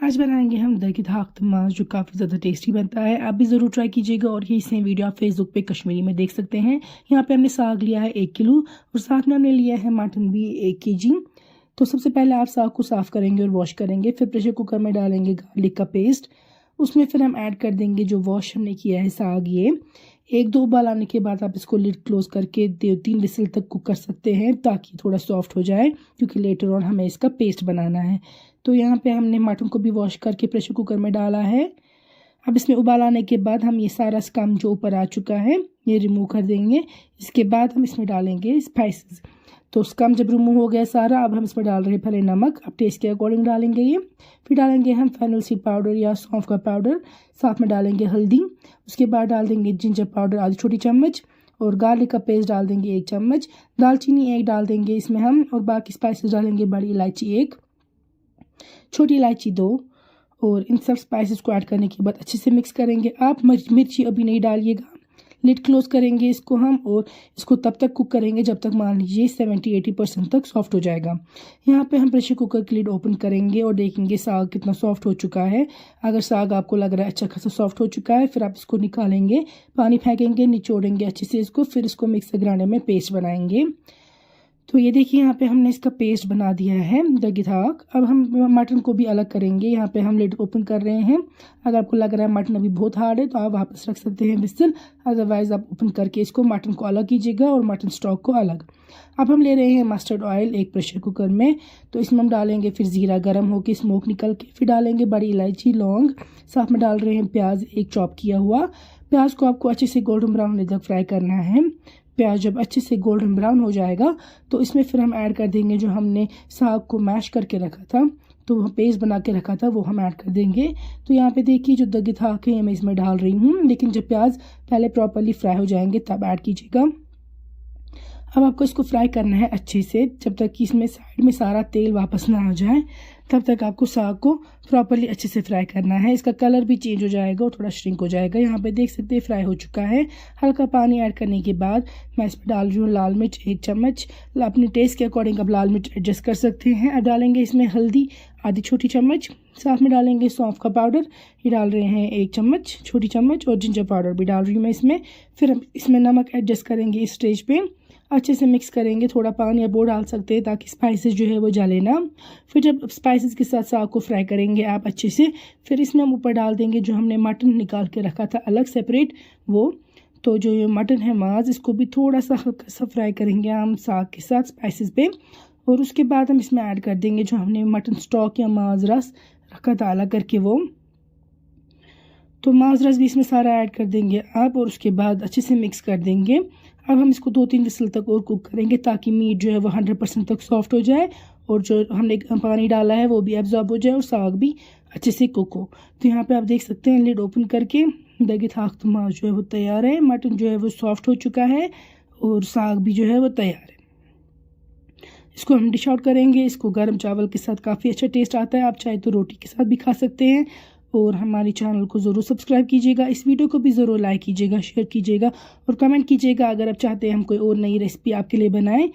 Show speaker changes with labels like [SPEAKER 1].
[SPEAKER 1] आज बनाएंगे हम दही धाक मांस जो काफ़ी ज़्यादा टेस्टी बनता है। आप भी ज़रूर ट्राई कीजिएगा और ये सेम वीडियो आप फेसबुक पे कश्मीरी में देख सकते हैं। यहाँ पे हमने साग लिया है 1 किलो और साथ में हमने लिया है मटन भी 1 kg। तो सबसे पहले आप साग को साफ़ करेंगे और वॉश करेंगे, फिर प्रेशर कुकर में डालेंगे गार्लिक का पेस्ट। उसमें फिर हम ऐड कर देंगे जो वॉश हमने किया है साग। ये 1-2 उबाल आने के बाद आप इसको लिड क्लोज करके 2-3 विसल तक कुक कर सकते हैं ताकि थोड़ा सॉफ्ट हो जाए, क्योंकि लेटर ऑन हमें इसका पेस्ट बनाना है। तो यहाँ पे हमने मटन को भी वॉश करके प्रेशर कुकर में डाला है। अब इसमें उबाल आने के बाद हम ये सारा स्कम जो ऊपर आ चुका है ये रिमूव कर देंगे। इसके बाद हम इसमें डालेंगे स्पाइसेस। तो स्कम जब रिमूव हो गया सारा, अब हम इसमें डाल रहे हैं पहले नमक, अब टेस्ट के अकॉर्डिंग डालेंगे ये। फिर डालेंगे हम फेनल सीड पाउडर या सौंफ का पाउडर, साथ में डालेंगे हल्दी। उसके बाद डाल देंगे जिंजर पाउडर आधी छोटी चम्मच और गार्लिक का पेस्ट डाल देंगे 1 चम्मच। दालचीनी 1 डाल देंगे इसमें हम, और बाकी स्पाइसेस डालेंगे बड़ी इलायची 1, छोटी इलायची 2। और इन सब स्पाइसेस को ऐड करने के बाद अच्छे से मिक्स करेंगे। आप मिर्ची अभी नहीं डालिएगा। लिड क्लोज करेंगे इसको हम और इसको तब तक कुक करेंगे जब तक मान लीजिए 70-80% तक सॉफ्ट हो जाएगा। यहाँ पे हम प्रेशर कुकर की लिड ओपन करेंगे और देखेंगे साग कितना सॉफ्ट हो चुका है। अगर साग आपको लग रहा है अच्छा खासा सॉफ्ट हो चुका है, फिर आप इसको निकालेंगे, पानी फेंकेंगे, निचोड़ेंगे अच्छे से इसको, फिर इसको मिक्सर ग्राइंडर में पेस्ट बनाएंगे। तो ये देखिए यहाँ पे हमने इसका पेस्ट बना दिया है दही धाक। अब हम मटन को भी अलग करेंगे। यहाँ पे हम लिड ओपन कर रहे हैं। अगर आपको लग रहा है मटन अभी बहुत हार्ड है तो आप वापस रख सकते हैं विसल, अदरवाइज आप ओपन करके इसको मटन को अलग कीजिएगा और मटन स्टॉक को अलग। अब हम ले रहे हैं मस्टर्ड ऑयल एक प्रेशर कुकर में। तो इसमें हम डालेंगे फिर ज़ीरा गर्म होकर स्मोक निकल के, फिर डालेंगे बड़ी इलायची, लौंग, साथ में डाल रहे हैं प्याज 1 चॉप किया हुआ। प्याज को आपको अच्छे से गोल्डन ब्राउन होने तक फ्राई करना है। प्याज जब अच्छे से गोल्डन ब्राउन हो जाएगा तो इसमें फिर हम ऐड कर देंगे जो हमने साग को मैश करके रखा था, तो वो पेस्ट बना के रखा था, वो हम ऐड कर देंगे। तो यहाँ पे देखिए जो दही धाक है मैं इसमें डाल रही हूँ, लेकिन जब प्याज पहले प्रॉपरली फ्राई हो जाएंगे तब ऐड कीजिएगा। अब आपको इसको फ्राई करना है अच्छे से, जब तक कि इसमें साइड में सारा तेल वापस ना आ जाए तब तक आपको साग को प्रॉपरली अच्छे से फ्राई करना है। इसका कलर भी चेंज हो जाएगा और थोड़ा श्रिंक हो जाएगा। यहाँ पे देख सकते हैं फ्राई हो चुका है। हल्का पानी ऐड करने के बाद मैं इसमें डाल रही हूँ लाल मिर्च 1 चम्मच। अपने टेस्ट के अकॉर्डिंग आप लाल मिर्च एडजस्ट कर सकते हैं। अब डालेंगे इसमें हल्दी आधी छोटी चम्मच, साथ में डालेंगे सौंफ का पाउडर, ये डाल रहे हैं 1 चम्मच छोटी चम्मच, और जिंजर पाउडर भी डाल रही हूँ मैं इसमें। फिर हम इसमें नमक एडजस्ट करेंगे इस स्टेज पे, अच्छे से मिक्स करेंगे। थोड़ा पानी अब वो डाल सकते हैं ताकि स्पाइसेस जो है वो जले ना। फिर जब स्पाइसेस के साथ साग को फ्राई करेंगे आप अच्छे से, फिर इसमें हम ऊपर डाल देंगे जो हमने मटन निकाल के रखा था अलग सेपरेट वो। तो जो ये मटन है मांस, इसको भी थोड़ा सा हल्का सा फ्राई करेंगे हम साग के साथ स्पाइसेस पे। और उसके बाद हम इसमें ऐड कर देंगे जो हमने मटन स्टॉक या मांस रस रखा था अलग करके वो। तो मांस रस भी इसमें सारा ऐड कर देंगे आप, और उसके बाद अच्छे से मिक्स कर देंगे। अब हम इसको 2-3 विसल तक और कुक करेंगे ताकि मीट जो है वो 100% तक सॉफ्ट हो जाए और जो हमने पानी डाला है वो भी एब्जॉर्ब हो जाए और साग भी अच्छे से कुक हो। तो यहाँ पे आप देख सकते हैं लिड ओपन करके दही धाक मांस जो है वो तैयार है। मटन जो है वो सॉफ्ट हो चुका है और साग भी जो है वो तैयार है। इसको हम डिश आउट करेंगे। इसको गर्म चावल के साथ काफ़ी अच्छा टेस्ट आता है। आप चाहे तो रोटी के साथ भी खा सकते हैं। और हमारे चैनल को ज़रूर सब्सक्राइब कीजिएगा। इस वीडियो को भी ज़रूर लाइक कीजिएगा, शेयर कीजिएगा और कमेंट कीजिएगा अगर आप चाहते हैं हम कोई और नई रेसिपी आपके लिए बनाएं।